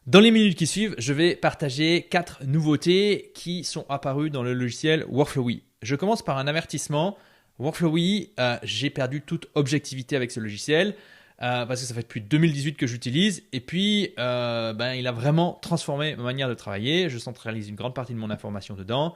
Dans les minutes qui suivent, je vais partager 4 nouveautés qui sont apparues dans le logiciel Workflowy. Je commence par un avertissement. Workflowy, j'ai perdu toute objectivité avec ce logiciel parce que ça fait depuis 2018 que j'utilise et puis il a vraiment transformé ma manière de travailler. Je centralise une grande partie de mon information dedans.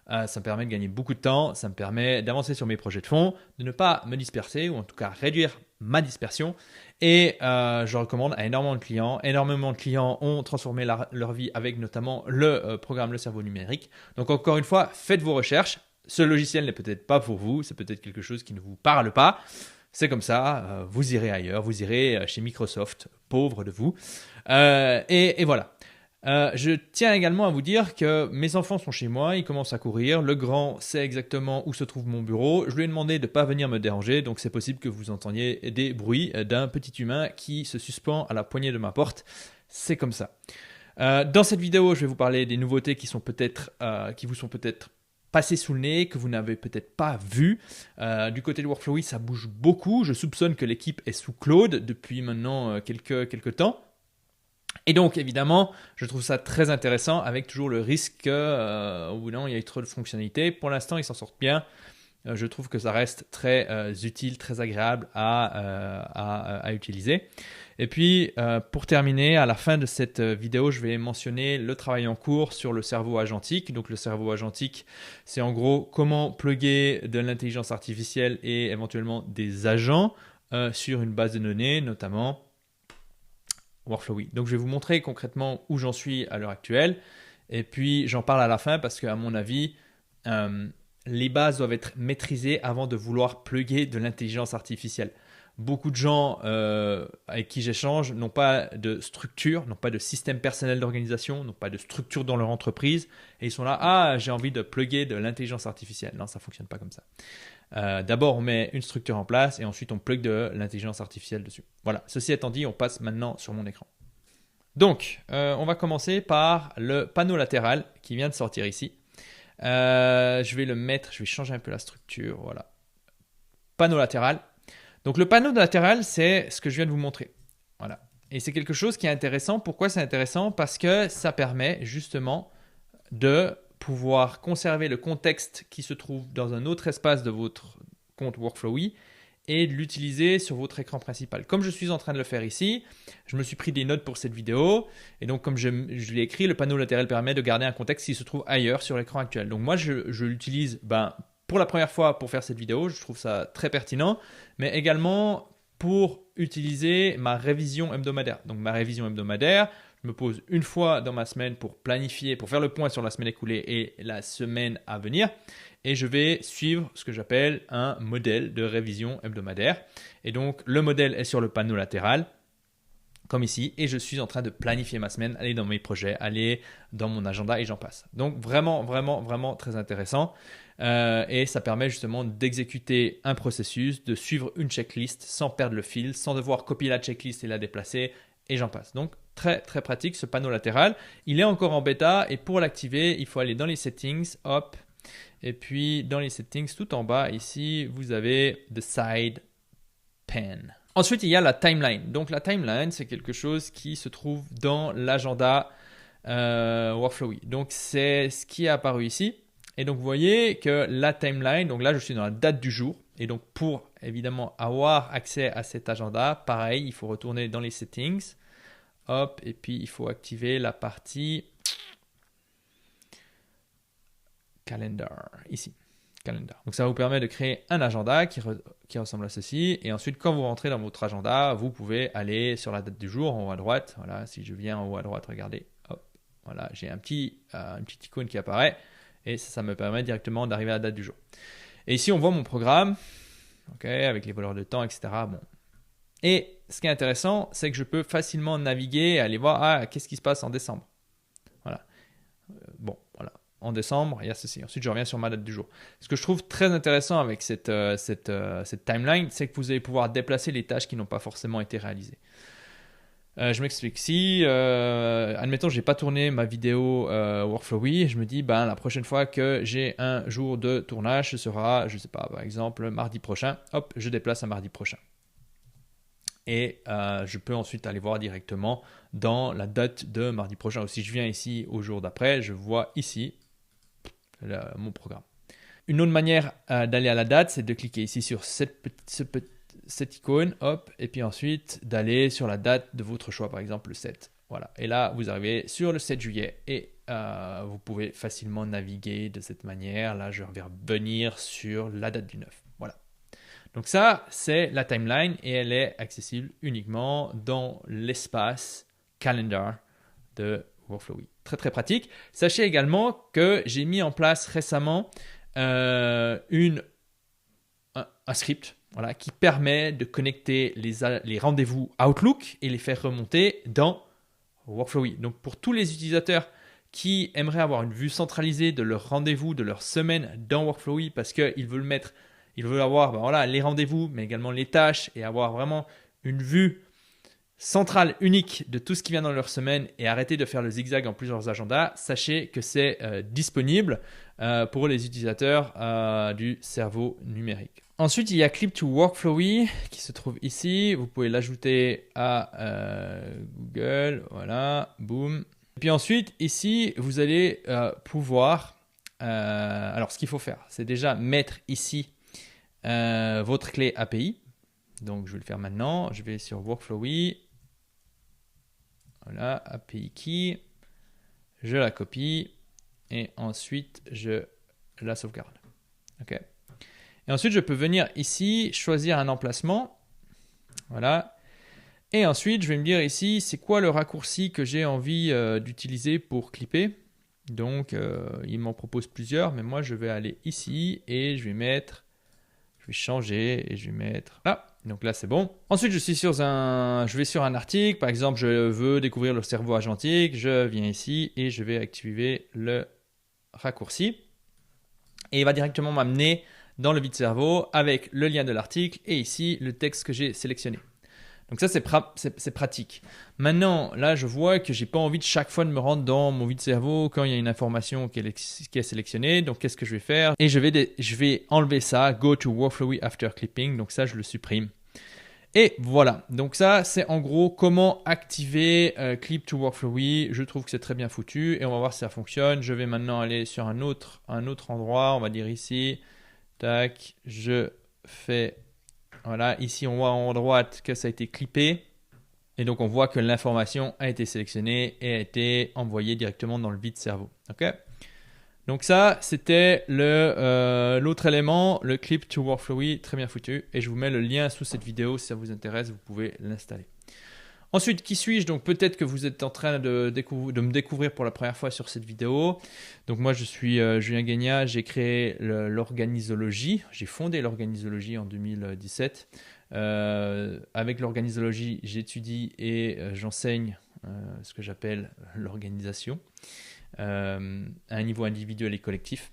Ça me permet de gagner beaucoup de temps, ça me permet d'avancer sur mes projets de fond, de ne pas me disperser ou en tout cas réduire ma dispersion. Et je recommande à énormément de clients. Énormément de clients ont transformé leur vie avec notamment le programme Le Cerveau Numérique. Donc encore une fois, faites vos recherches. Ce logiciel n'est peut-être pas pour vous, c'est peut-être quelque chose qui ne vous parle pas. C'est comme ça, vous irez ailleurs, vous irez chez Microsoft, pauvre de vous. Et voilà. Je tiens également à vous dire que mes enfants sont chez moi, ils commencent à courir. Le grand sait exactement où se trouve mon bureau. Je lui ai demandé de ne pas venir me déranger, donc c'est possible que vous entendiez des bruits d'un petit humain qui se suspend à la poignée de ma porte. C'est comme ça. Dans cette vidéo, je vais vous parler des nouveautés qui vous sont peut-être passées sous le nez, que vous n'avez peut-être pas vu. Du côté de Workflowy, ça bouge beaucoup. Je soupçonne que l'équipe est sous Claude depuis maintenant quelques temps. Et donc, évidemment, je trouve ça très intéressant avec toujours le risque qu'au bout d'un moment, il y ait trop de fonctionnalités. Pour l'instant, ils s'en sortent bien. Je trouve que ça reste très utile, très agréable à utiliser. Et puis, pour terminer, à la fin de cette vidéo, je vais mentionner le travail en cours sur le cerveau agentique. Donc, le cerveau agentique, c'est en gros comment plugger de l'intelligence artificielle et éventuellement des agents sur une base de données, notamment Workflowy. Donc, je vais vous montrer concrètement où j'en suis à l'heure actuelle. Et puis, j'en parle à la fin parce qu'à mon avis, les bases doivent être maîtrisées avant de vouloir plugger de l'intelligence artificielle. Beaucoup de gens avec qui j'échange n'ont pas de structure, n'ont pas de système personnel d'organisation, n'ont pas de structure dans leur entreprise. Et ils sont là, j'ai envie de plugger de l'intelligence artificielle. Non, ça ne fonctionne pas comme ça. D'abord, on met une structure en place et ensuite on plug de l'intelligence artificielle dessus. Voilà, ceci étant dit, on passe maintenant sur mon écran. Donc, on va commencer par le panneau latéral qui vient de sortir ici. Je vais changer un peu la structure, voilà. Panneau latéral. Donc, le panneau latéral, c'est ce que je viens de vous montrer. Voilà. Et c'est quelque chose qui est intéressant. Pourquoi c'est intéressant? Parce que ça permet justement de pouvoir conserver le contexte qui se trouve dans un autre espace de votre compte Workflowy et de l'utiliser sur votre écran principal. Comme je suis en train de le faire ici, je me suis pris des notes pour cette vidéo et donc comme je l'ai écrit, le panneau latéral permet de garder un contexte qui se trouve ailleurs sur l'écran actuel. Donc moi, je l'utilise pour la première fois pour faire cette vidéo, je trouve ça très pertinent, mais également pour utiliser ma révision hebdomadaire. Donc ma révision hebdomadaire, je me pose une fois dans ma semaine pour planifier, pour faire le point sur la semaine écoulée et la semaine à venir. Et je vais suivre ce que j'appelle un modèle de révision hebdomadaire. Et donc, le modèle est sur le panneau latéral, comme ici. Et je suis en train de planifier ma semaine, aller dans mes projets, aller dans mon agenda et j'en passe. Donc, vraiment, vraiment, vraiment très intéressant. Et ça permet justement d'exécuter un processus, de suivre une checklist sans perdre le fil, sans devoir copier la checklist et la déplacer. Et j'en passe. Donc, très, très pratique ce panneau latéral. Il est encore en bêta et pour l'activer, il faut aller dans les settings, hop. Et puis, dans les settings, tout en bas, ici, vous avez The Side Pen. Ensuite, il y a la timeline. Donc, la timeline, c'est quelque chose qui se trouve dans l'agenda Workflowy. Donc, c'est ce qui est apparu ici. Et donc, vous voyez que la timeline, donc là, je suis dans la date du jour. Et donc, pour évidemment avoir accès à cet agenda, pareil, il faut retourner dans les settings. Hop, et puis il faut activer la partie Calendar, ici. Calendar. Donc, ça vous permet de créer un agenda qui ressemble à ceci. Et ensuite, quand vous rentrez dans votre agenda, vous pouvez aller sur la date du jour en haut à droite. Voilà, si je viens en haut à droite, regardez. Hop, voilà, j'ai une petite icône qui apparaît. Et ça me permet directement d'arriver à la date du jour. Et ici, on voit mon programme, avec les voleurs de temps, etc. Bon. Et ce qui est intéressant, c'est que je peux facilement naviguer et aller voir qu'est-ce qui se passe en décembre. Voilà. Voilà. En décembre, il y a ceci. Ensuite, je reviens sur ma date du jour. Ce que je trouve très intéressant avec cette timeline, c'est que vous allez pouvoir déplacer les tâches qui n'ont pas forcément été réalisées. Je m'explique. Si, admettons, je n'ai pas tourné ma vidéo Workflowy, je me dis, la prochaine fois que j'ai un jour de tournage, ce sera, je ne sais pas, par exemple, mardi prochain. Hop, je déplace à mardi prochain. Et je peux ensuite aller voir directement dans la date de mardi prochain. Ou si je viens ici au jour d'après, je vois ici mon programme. Une autre manière d'aller à la date, c'est de cliquer ici sur cette icône, hop, et puis ensuite d'aller sur la date de votre choix, par exemple le 7. Voilà. Et là, vous arrivez sur le 7 juillet et vous pouvez facilement naviguer de cette manière. Là, je vais revenir sur la date du 9. Voilà. Donc ça, c'est la timeline et elle est accessible uniquement dans l'espace calendar de Workflowy. Très, très pratique. Sachez également que j'ai mis en place récemment un script qui permet de connecter les rendez-vous Outlook et les faire remonter dans Workflowy. Donc pour tous les utilisateurs qui aimeraient avoir une vue centralisée de leurs rendez-vous, de leur semaine dans Workflowy parce qu'ils veulent avoir les rendez-vous, mais également les tâches et avoir vraiment une vue centrale unique de tout ce qui vient dans leur semaine et arrêter de faire le zigzag en plusieurs agendas, sachez que c'est disponible pour les utilisateurs du cerveau numérique. Ensuite, il y a Clip to Workflowy qui se trouve ici. Vous pouvez l'ajouter à Google. Voilà, boum. Et puis ensuite, ici, vous allez pouvoir... alors, ce qu'il faut faire, c'est déjà mettre ici votre clé API. Donc, je vais le faire maintenant. Je vais sur Workflowy. Voilà, API key. Je la copie. Et ensuite, je la sauvegarde. OK. Et ensuite, je peux venir ici, choisir un emplacement. Voilà. Et ensuite, je vais me dire ici, c'est quoi le raccourci que j'ai envie d'utiliser pour clipper. Donc, il m'en propose plusieurs, mais moi, je vais aller ici et je vais changer et je vais mettre là. Donc là, c'est bon. Ensuite, je vais sur un article. Par exemple, je veux découvrir le cerveau agentique. Je viens ici et je vais activer le raccourci. Et il va directement m'amener dans le vide cerveau avec le lien de l'article et ici le texte que j'ai sélectionné. Donc ça, c'est pratique. Maintenant, là, je vois que j'ai pas envie de chaque fois de me rendre dans mon vide cerveau quand il y a une information qui est sélectionnée. Donc, qu'est-ce que je vais faire? Et je vais enlever ça, Go to Workflowy after clipping. Donc ça, je le supprime. Et voilà. Donc ça, c'est en gros comment activer Clip to Workflowy. Je trouve que c'est très bien foutu et on va voir si ça fonctionne. Je vais maintenant aller sur un autre endroit. On va dire ici. Tac, je fais, voilà, ici on voit en droite que ça a été clippé et donc on voit que l'information a été sélectionnée et a été envoyée directement dans le vide cerveau. OK? Donc ça, c'était l'autre élément, le Clip to Workflowy, très bien foutu et je vous mets le lien sous cette vidéo si ça vous intéresse, vous pouvez l'installer. Ensuite, qui suis-je? Donc peut-être que vous êtes en train de me découvrir pour la première fois sur cette vidéo. Donc moi, je suis Julien Guénia, j'ai créé l'organisologie. J'ai fondé l'organisologie en 2017. Avec l'organisologie, j'étudie et j'enseigne ce que j'appelle l'organisation à un niveau individuel et collectif.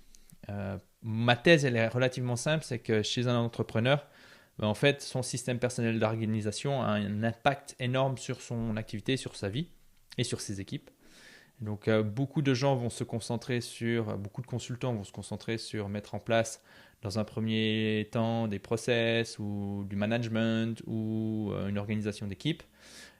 Ma thèse, elle est relativement simple, c'est que chez un entrepreneur, en fait, son système personnel d'organisation a un impact énorme sur son activité, sur sa vie et sur ses équipes. Donc, beaucoup de consultants vont se concentrer sur mettre en place, dans un premier temps, des process ou du management ou une organisation d'équipe.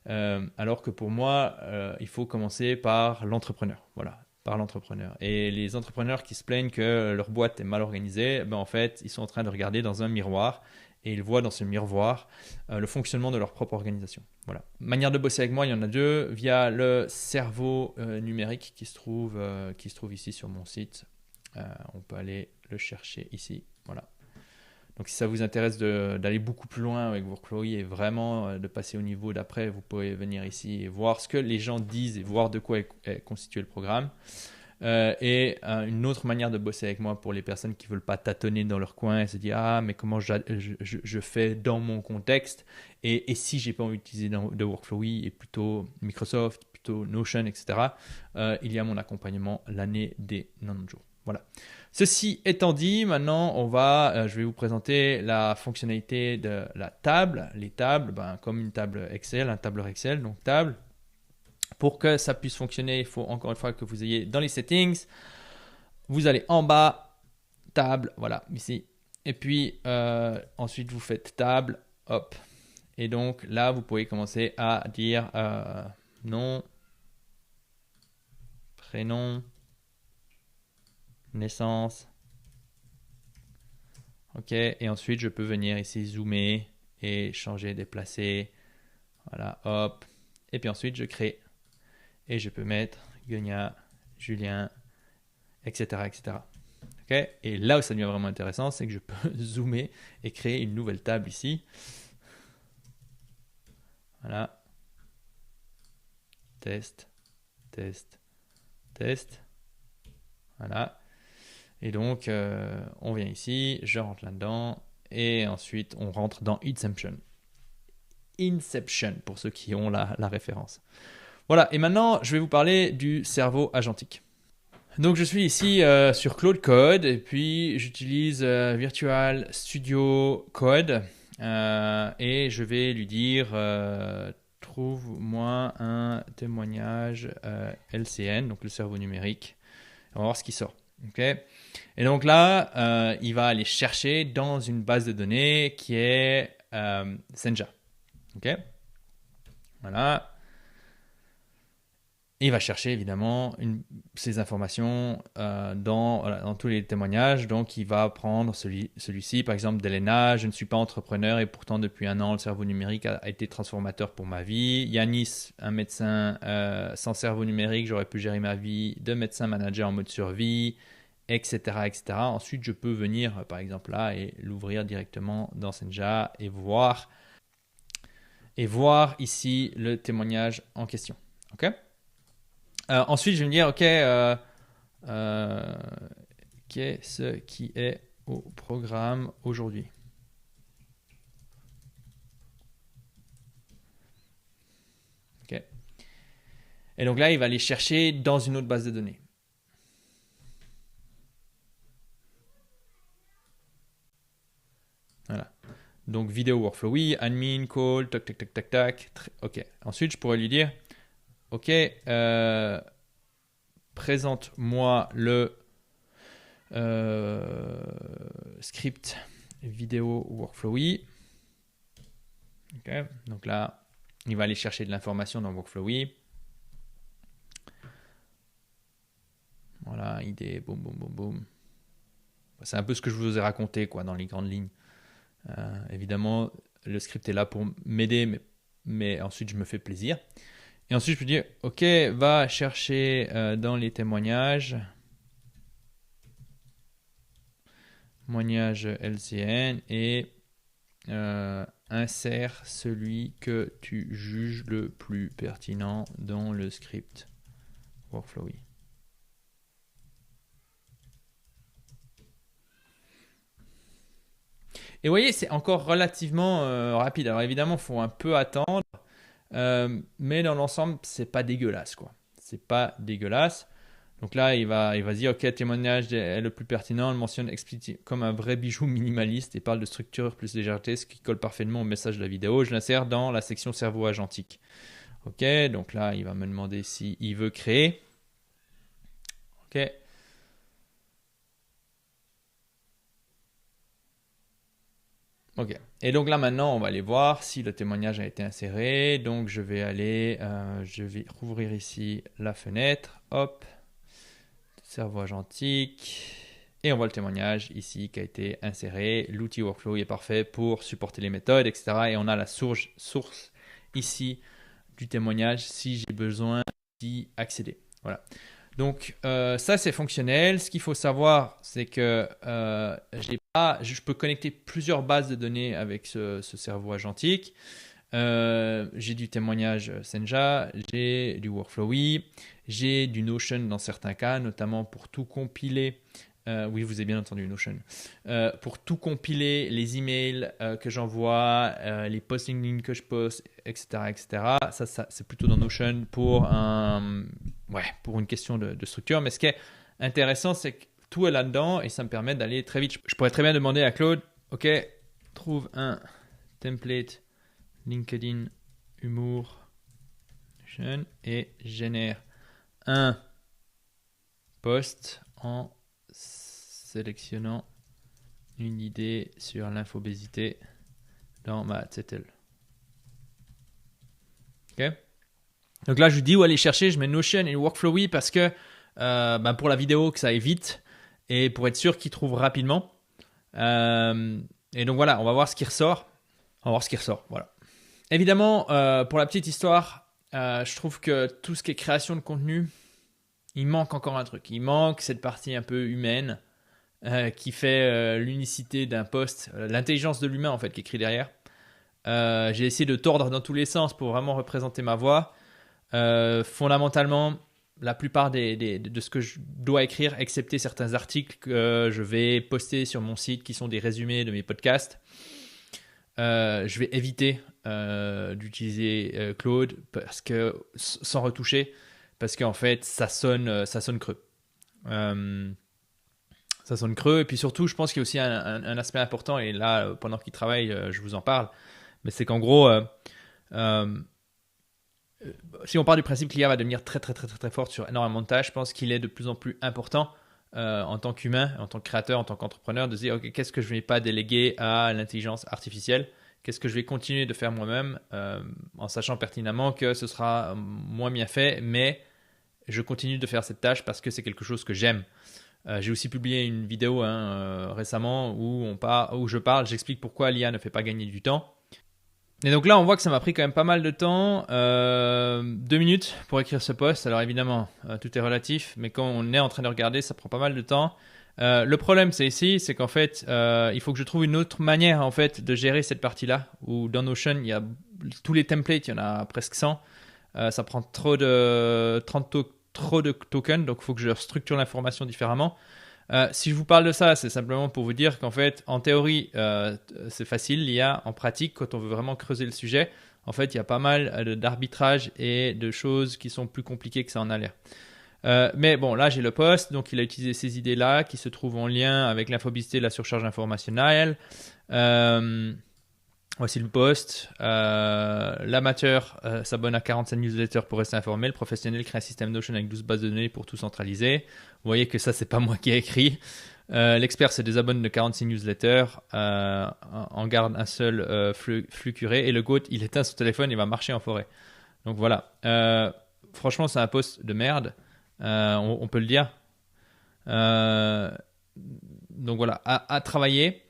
Alors que pour moi, il faut commencer par l'entrepreneur. Voilà, par l'entrepreneur. Et les entrepreneurs qui se plaignent que leur boîte est mal organisée, en fait, ils sont en train de regarder dans un miroir et ils voient dans ce miroir le fonctionnement de leur propre organisation. Voilà. Manière de bosser avec moi, il y en a deux, via le cerveau numérique qui se trouve ici sur mon site. On peut aller le chercher ici. Voilà. Donc si ça vous intéresse d'aller beaucoup plus loin avec Workflowy et vraiment de passer au niveau d'après, vous pouvez venir ici et voir ce que les gens disent et voir de quoi est constitué le programme. Une autre manière de bosser avec moi pour les personnes qui ne veulent pas tâtonner dans leur coin et se dire « Ah, mais comment je fais dans mon contexte et si je n'ai pas envie d'utiliser de Workflowy et plutôt Microsoft, plutôt Notion, etc. » Il y a mon accompagnement l'année des 90 jours. Voilà. Ceci étant dit, maintenant, je vais vous présenter la fonctionnalité de la table. Les tables, comme une table Excel, un tableur Excel, donc table. Pour que ça puisse fonctionner, il faut encore une fois que vous ayez dans les settings, vous allez en bas, table, voilà, ici. Et puis, ensuite, vous faites table, hop. Et donc là, vous pouvez commencer à dire nom, prénom, naissance. OK. Et ensuite, je peux venir ici zoomer et changer, déplacer. Voilà, hop. Et puis ensuite, je crée. Et je peux mettre Guenia, Julien, etc., etc. OK. Et là où ça devient vraiment intéressant, c'est que je peux zoomer et créer une nouvelle table ici. Voilà. Test, test, test. Voilà. Et donc, on vient ici, je rentre là-dedans, et ensuite, on rentre dans Inception. Inception, pour ceux qui ont la référence. Voilà, et maintenant, je vais vous parler du cerveau agentique. Donc, je suis ici sur Claude Code, et puis j'utilise Virtual Studio Code, et je vais lui dire trouve-moi un témoignage LCN, donc le cerveau numérique. On va voir ce qui sort. Okay. Et donc là, il va aller chercher dans une base de données qui est Senja. Okay. Voilà. Et il va chercher évidemment ces informations dans tous les témoignages. Donc il va prendre celui-ci, par exemple, d'Elena. Je ne suis pas entrepreneur et pourtant depuis 1 an, le cerveau numérique a été transformateur pour ma vie. Yanis, un médecin sans cerveau numérique, j'aurais pu gérer ma vie de médecin manager en mode survie, etc., etc. Ensuite, je peux venir, par exemple, là et l'ouvrir directement dans Senja et voir ici le témoignage en question. OK? Ensuite, je vais me dire, OK, qu'est-ce qui est au programme aujourd'hui? OK. Et donc là, il va aller chercher dans une autre base de données. Voilà. Donc, vidéo workflow, oui, admin, call, tac, tac, tac, tac, tac. OK. Ensuite, je pourrais lui dire, OK, présente-moi le script vidéo workflowy. Okay. Donc là, il va aller chercher de l'information dans workflowy. Voilà, idée, boum, boum, boum, boum. C'est un peu ce que je vous ai raconté quoi, dans les grandes lignes. Évidemment, le script est là pour m'aider, mais ensuite, je me fais plaisir. Et ensuite, je peux dire, OK, va chercher dans les témoignages LCN et insère celui que tu juges le plus pertinent dans le script workflowy. Et vous voyez, c'est encore relativement rapide. Alors évidemment, il faut un peu attendre, mais dans l'ensemble, c'est pas dégueulasse, quoi. C'est pas dégueulasse. Donc là, il va dire, OK, témoignage est le plus pertinent. Il mentionne explicitement comme un vrai bijou minimaliste et parle de structure plus légèreté, ce qui colle parfaitement au message de la vidéo. Je l'insère dans la section cerveau agentique. OK, donc là, il va me demander s'il veut créer. OK. OK. Et donc là, maintenant, on va aller voir si le témoignage a été inséré. Donc, je vais rouvrir ici la fenêtre. Hop. Cerveau agentique. Et on voit le témoignage ici qui a été inséré. L'outil workflow est parfait pour supporter les méthodes, etc. Et on a la source ici du témoignage si j'ai besoin d'y accéder. Voilà. Donc ça c'est fonctionnel. Ce qu'il faut savoir, c'est que je peux connecter plusieurs bases de données avec ce cerveau agentique. J'ai du témoignage Senja, j'ai du Workflowy, j'ai du Notion dans certains cas, notamment pour tout compiler. Oui, vous avez bien entendu Notion. Pour tout compiler, les emails que j'envoie, les posting links que je poste, etc., etc. Ça c'est plutôt dans Notion pour une question de structure. Mais ce qui est intéressant, c'est que tout est là-dedans et ça me permet d'aller très vite. Je pourrais très bien demander à Claude, OK, trouve un template LinkedIn Humour et génère un post en sélectionnant une idée sur l'infobésité dans ma zettel. ok. Donc là, je lui dis où aller chercher. Je mets Notion et Workflowy parce que pour la vidéo, que ça aille vite et pour être sûr qu'il trouve rapidement. Et donc voilà, on va voir ce qui ressort. Voilà. Évidemment, pour la petite histoire, je trouve que tout ce qui est création de contenu, il manque encore un truc. Il manque cette partie un peu humaine qui fait l'unicité d'un post, l'intelligence de l'humain en fait qui est écrit derrière. J'ai essayé de tordre dans tous les sens pour vraiment représenter ma voix. Fondamentalement, la plupart de ce que je dois écrire, excepté certains articles que je vais poster sur mon site qui sont des résumés de mes podcasts, je vais éviter d'utiliser Claude parce que, sans retoucher, parce qu'en fait, ça sonne creux. Ça sonne creux. Et puis surtout, je pense qu'il y a aussi un aspect important, et là, pendant qu'il travaille, je vous en parle, mais c'est qu'en gros, si on part du principe que l'IA va devenir très, très, très, très, très forte sur énormément de tâches, je pense qu'il est de plus en plus important en tant qu'humain, en tant que créateur, en tant qu'entrepreneur, de se dire ok, qu'est-ce que je ne vais pas déléguer à l'intelligence artificielle, qu'est-ce que je vais continuer de faire moi-même en sachant pertinemment que ce sera moins bien fait, mais je continue de faire cette tâche parce que c'est quelque chose que j'aime. J'ai aussi publié une vidéo récemment où j'explique pourquoi l'IA ne fait pas gagner du temps. Et donc là, on voit que ça m'a pris quand même pas mal de temps, 2 minutes pour écrire ce post. Alors évidemment, tout est relatif, mais quand on est en train de regarder, ça prend pas mal de temps. Le problème, c'est qu'en fait, il faut que je trouve une autre manière en fait de gérer cette partie-là. Où dans Notion, il y a tous les templates, il y en a presque 100. Ça prend trop de tokens, donc il faut que je structure l'information différemment. Si je vous parle de ça, c'est simplement pour vous dire qu'en fait, en théorie, c'est facile. L'IA, en pratique, quand on veut vraiment creuser le sujet, en fait, il y a pas mal d'arbitrage et de choses qui sont plus compliquées que ça en a l'air. Mais bon, là, j'ai le post. Donc, il a utilisé ces idées-là qui se trouvent en lien avec l'infobésité et la surcharge informationnelle. Voici le post. L'amateur s'abonne à 45 newsletters pour rester informé. Le professionnel crée un système Notion avec 12 bases de données pour tout centraliser. Vous voyez que ça, c'est pas moi qui ai écrit. L'expert se désabonne de 46 newsletters, en garde un seul flux curé. Et le GOAT, il éteint son téléphone et va marcher en forêt. Donc voilà. Franchement, c'est un post de merde. On peut le dire. Donc voilà. À travailler,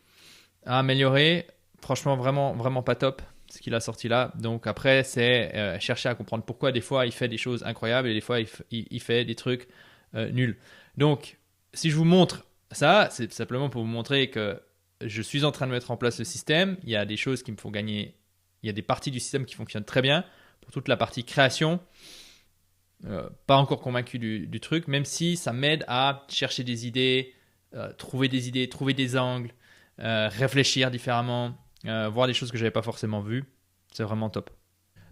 à améliorer. Franchement, vraiment, vraiment pas top ce qu'il a sorti là. Donc après, c'est chercher à comprendre pourquoi des fois il fait des choses incroyables et des fois il fait des trucs nuls. Donc, si je vous montre ça, c'est simplement pour vous montrer que je suis en train de mettre en place le système. Il y a des choses qui me font gagner. Il y a des parties du système qui fonctionnent très bien. Pour toute la partie création, pas encore convaincu du truc, même si ça m'aide à chercher des idées, trouver des angles, réfléchir différemment. Voir des choses que je n'avais pas forcément vues, c'est vraiment top.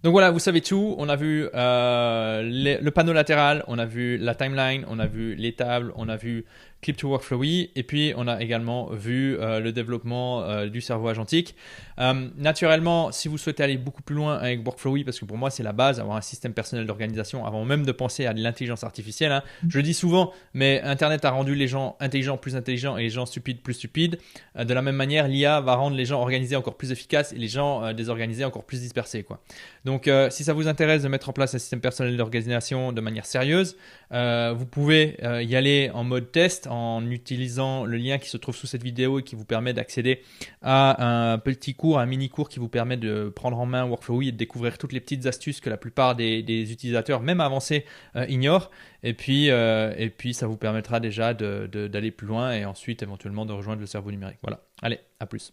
Donc voilà, vous savez tout. On a vu le panneau latéral, on a vu la timeline, on a vu les tables, on a vu Clip to Workflowy, et puis on a également vu le développement du cerveau agentique. Naturellement, si vous souhaitez aller beaucoup plus loin avec Workflowy, parce que pour moi c'est la base, avoir un système personnel d'organisation avant même de penser à de l'intelligence artificielle. Hein. Je le dis souvent, mais Internet a rendu les gens intelligents plus intelligents et les gens stupides plus stupides. De la même manière, l'IA va rendre les gens organisés encore plus efficaces et les gens désorganisés encore plus dispersés, quoi. Donc, si ça vous intéresse de mettre en place un système personnel d'organisation de manière sérieuse, vous pouvez y aller en mode test en utilisant le lien qui se trouve sous cette vidéo et qui vous permet d'accéder à un petit cours, un mini cours qui vous permet de prendre en main Workflowy et de découvrir toutes les petites astuces que la plupart des utilisateurs, même avancés, ignorent. Et puis, ça vous permettra déjà d'aller plus loin et ensuite éventuellement de rejoindre le cerveau numérique. Voilà. Allez, à plus.